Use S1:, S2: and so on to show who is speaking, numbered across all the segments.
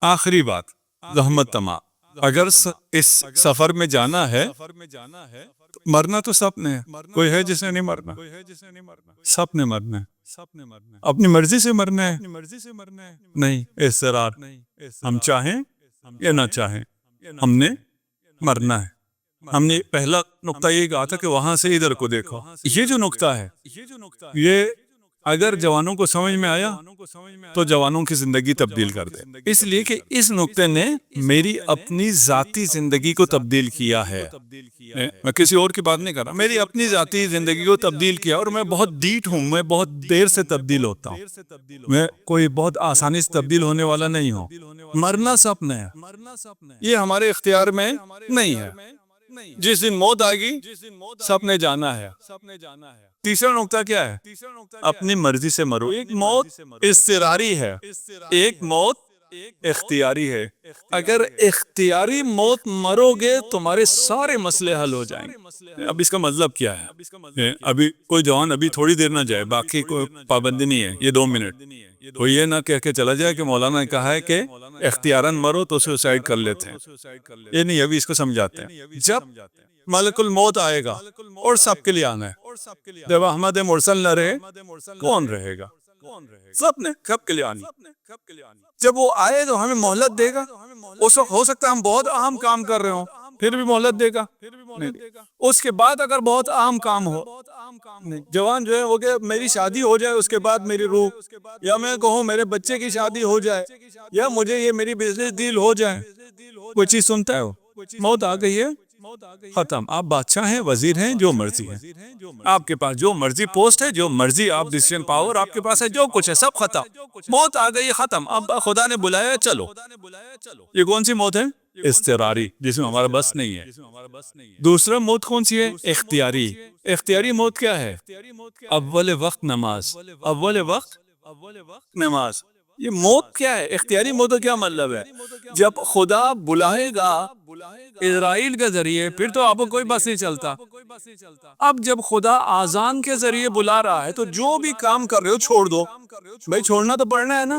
S1: آخری بات، زحمت تمام. اگر اس سفر میں جانا ہے تو مرنا تو سب نے ہے. کوئی ہے جس نے نہیں مرنا؟ سب نے مرنا ہے. اپنی مرضی سے مرنا ہے نہیں، اضطرار. ہم چاہیں یا نہ چاہیں ہم نے مرنا ہے. ہم نے پہلا نقطہ یہ کہا تھا کہ وہاں سے ادھر کو دیکھو. یہ جو نقطہ ہے یہ اگر جوانوں کو سمجھ میں آیا تو جوانوں کی زندگی تبدیل کر دے. اس لیے کہ اس نقطے نے میری اپنی ذاتی زندگی کو تبدیل کیا ہے. میں کسی اور کی بات نہیں کر رہا، میری اپنی ذاتی زندگی کو تبدیل کیا. اور میں بہت ڈیٹ ہوں، میں بہت دیر سے تبدیل ہوتا ہوں. میں کوئی بہت آسانی سے تبدیل ہونے والا نہیں ہوں. مرنا سب نے ہے، یہ ہمارے اختیار میں نہیں ہے. جس دن موت آئے گی سب نے جانا ہے. تیسرا نقطہ کیا ہے؟ اپنی مرضی سے مرو. ایک موت اضطراری ہے، ایک موت اختیاری ہے. اگر اختیاری موت مرو گے تمہارے سارے مسئلے حل ہو جائیں گے. اب اس کا مطلب کیا ہے؟ ابھی کوئی جوان ابھی تھوڑی دیر نہ جائے، باقی کوئی پابندی نہیں ہے، یہ 2 منٹ. تو یہ نہ کہہ کے چلا جائے کہ مولانا نے کہا ہے کہ اختیاراً مرو تو سوسائڈ کر لیتے ہیں. یہ نہیں، ابھی اس کو سمجھاتے ہیں. جب ملک الموت آئے گا اور سب کے لیے آنا ہے، جب احمد مرسل نہ رہے کون رہے گا؟ سب نے سب کے لیے آنی. جب وہ آئے تو ہمیں مہلت دے گا. اس وقت ہو سکتا ہے ہم بہت اہم کام کر رہے ہوں، پھر بھی مہلت دے گا. اس کے بعد اگر بہت اہم کام ہو، جوان جو ہے وہ کہ میری شادی ہو جائے اس کے بعد میری روح، یا میں کہوں میرے بچے کی شادی ہو جائے، یا مجھے یہ میری بزنس ڈیل ہو جائے، کوئی چیز سنتا ہے وہ؟ موت آ گئی ہے، ختم. آپ بادشاہ ہیں، وزیر ہیں، جو مرضی ہے آپ کے پاس، جو مرضی پوسٹ ہے، جو مرضی آپ ڈیسیژن پاور آپ کے پاس ہے، جو کچھ ہے سب ختم. موت آ گئی ختم. اب خدا نے بلایا چلو. یہ کون سی موت ہے؟ اضطراری، جس میں ہمارا بس نہیں ہے. دوسرا موت کون سی ہے؟ اختیاری. اختیاری موت کیا ہے؟ اول وقت نماز. اول وقت نماز. یہ موت کیا ہے؟ اختیاری موت کا کیا مطلب ہے؟ جب خدا بلائے گا اسرائیل کے ذریعے پھر تو آپ کو کوئی بس نہیں چلتا. اب جب خدا آذان کے ذریعے بلا رہا ہے تو جو بھی کام کر رہے ہو چھوڑ دو. بھائی چھوڑنا تو پڑنا ہے نا،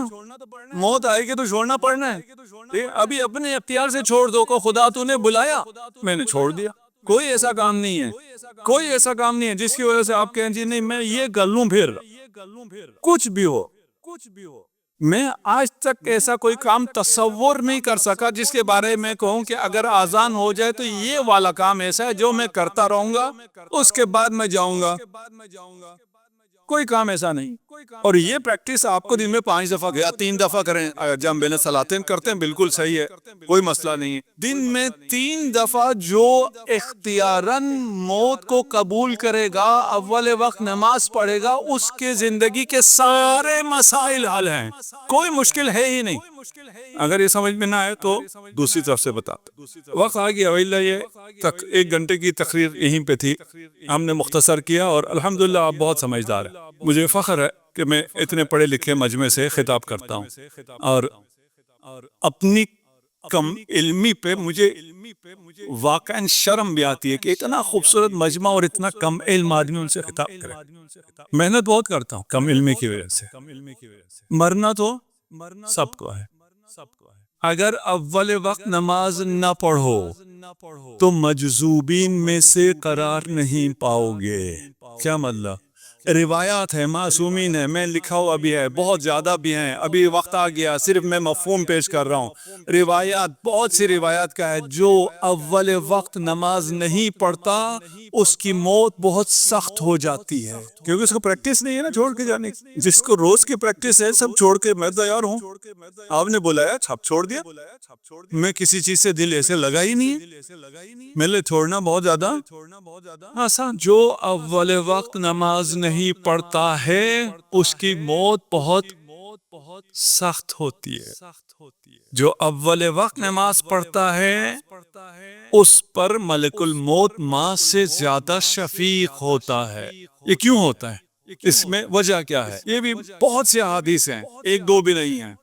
S1: موت آئے گی تو چھوڑنا پڑنا ہے. ابھی اپنے اختیار سے چھوڑ دو کہ خدا تو نے بلایا میں نے چھوڑ دیا. کوئی ایسا کام نہیں ہے، کوئی ایسا کام نہیں ہے جس کی وجہ سے آپ کہیں جی نہیں میں یہ کر لوں. پھر کچھ بھی ہو، میں آج تک ایسا کوئی کام تصور نہیں کر سکا جس کے بارے میں کہوں کہ اگر آذان ہو جائے تو یہ والا کام ایسا ہے جو میں کرتا رہوں گا، اس کے بعد میں جاؤں گا. کوئی کام ایسا نہیں. اور یہ پریکٹس آپ کو دن میں 5 دفعہ یا 3 دفعہ کریں. جب بین صلاتین کرتے ہیں بالکل صحیح ہے، کوئی مسئلہ نہیں ہے. دن میں 3 دفعہ جو اختیاراً موت کو قبول کرے گا، اول وقت نماز پڑھے گا، اس کے زندگی کے سارے مسائل حل ہیں. کوئی مشکل ہے ہی نہیں. اگر یہ سمجھ میں نہ آئے تو دوسری طرف سے بتاتے. وقت آ گیا. یہ 1 گھنٹے کی تقریر یہیں پہ تھی، ہم نے مختصر کیا اور الحمدللہ آپ بہت سمجھدار ہیں. مجھے فخر ہے کہ میں اتنے پڑھے لکھے مجمع سے خطاب کرتا ہوں، اور اپنی کم علمی پہ مجھے واقعاً شرم بھی آتی ہے کہ اتنا خوبصورت مجمع اور اتنا کم علم آدمی ان سے خطاب کرے. محنت بہت کرتا ہوں کم علمی کی وجہ سے. مرنا تو سب کو ہے. اگر اول وقت نماز نہ پڑھو تو مجذوبین میں سے قرار نہیں پاؤ گے. کیا مطلب؟ روایات ہیں، معصومین ہیں، میں لکھا ہوا بھی ہے، بہت زیادہ بھی ہیں. ابھی وقت آ گیا صرف میں مفہوم پیش کر رہا ہوں. روایات، بہت سی روایات کا ہے جو اول وقت نماز نہیں پڑھتا اس کی موت بہت سخت ہو جاتی ہے، کیونکہ اس کو پریکٹس نہیں ہے نا چھوڑ کے جانے کی. جس کو روز کی پریکٹس ہے سب چھوڑ کے میں تیار ہوں. آپ نے بلایا چھپ چھوڑ دیا. میں کسی چیز سے دل ایسے لگا ہی نہیں ہے، میرے لیے چھوڑنا بہت زیادہ آسان. جو اول وقت نماز نہیں پڑھتا ہے اس کی موت بہت سخت ہوتی ہے. جو اول وقت نماز پڑھتا ہے اس پر ملک الموت ماں سے زیادہ شفیق ہوتا ہے. یہ کیوں ہوتا ہے؟ اس میں وجہ کیا ہے؟ یہ بھی بہت سے احادیث ہیں، 1 2 بھی نہیں ہیں.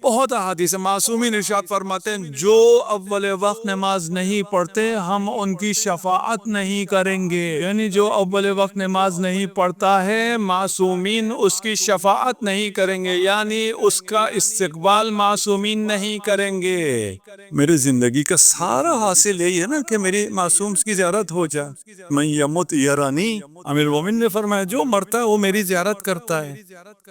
S1: بہت احادیث معصومین ارشاد فرماتے ہیں جو اول وقت نماز نہیں پڑھتے ہم ان کی شفاعت نہیں کریں گے، یعنی جو اول وقت نماز نہیں پڑھتا ہے معصومین اس کی شفاعت نہیں کریں گے، یعنی اس کا استقبال معصومین نہیں کریں گے۔ میری زندگی کا سارا حاصل یہی ہے نا کہ میری معصوم کی زیارت ہو جائے۔ من یمت یرانی، امیر المومنین نے فرمایا جو مرتا ہے وہ میری زیارت کرتا ہے۔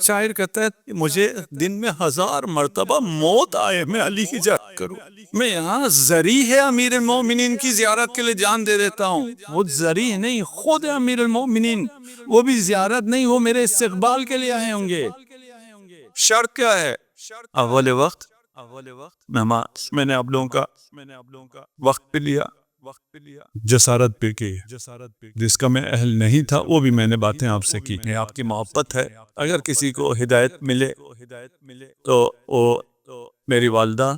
S1: شاعر کہتا ہے مجھے دن میں 1000 مرتبہ موت آئے میں علی کی زیارت کروں، میں یہاں ذریع ہے امیر المومنین کی زیارت کے لیے جان دے دیتا ہوں، وہ ذریع نہیں، خود امیر المومنین، وہ بھی زیارت نہیں، وہ میرے استقبال کے لیے آئے ہوں گے۔ شرط کیا ہے؟ اول وقت نماز، میں نے آپ لوگوں کا وقت پہ لیا، جسارت پہ کی، جس کا میں اہل نہیں تھا وہ بھی میں نے باتیں آپ سے کی۔ یہ آپ کی محبت ہے، اگر کسی کو ہدایت ملے تو وہ میری والدہ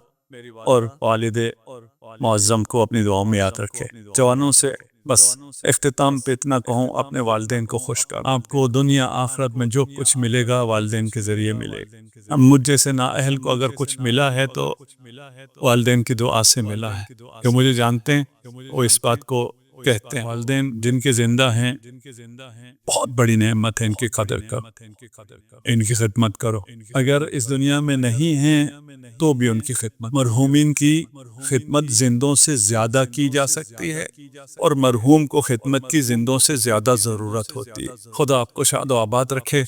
S1: اور والد معظم کو اپنی دعاؤں میں یاد رکھے۔ جوانوں سے بس اختتام پہ اتنا کہوں، اپنے والدین کو خوش کر، آپ کو دنیا آخرت میں جو کچھ ملے گا والدین کے ذریعے ملے گا۔ مجھ جیسے نااہل کو اگر کچھ ملا ہے تو والدین کی دعا سے ملا ہے، کہ مجھے جانتے ہیں وہ اس بات کو کہتے ہیں۔ والدین جن کے زندہ ہیں بہت بڑی نعمت ہے، ان کی قدر کرو، ان کی خدمت کرو۔ اگر اس دنیا میں نہیں ہیں تو بھی ان کی خدمت، مرحومین کی خدمت زندوں سے زیادہ کی جا سکتی ہے، اور مرحوم کو خدمت کی زندوں سے زیادہ ضرورت ہوتی ہے۔ خدا آپ کو شاد و آباد رکھے۔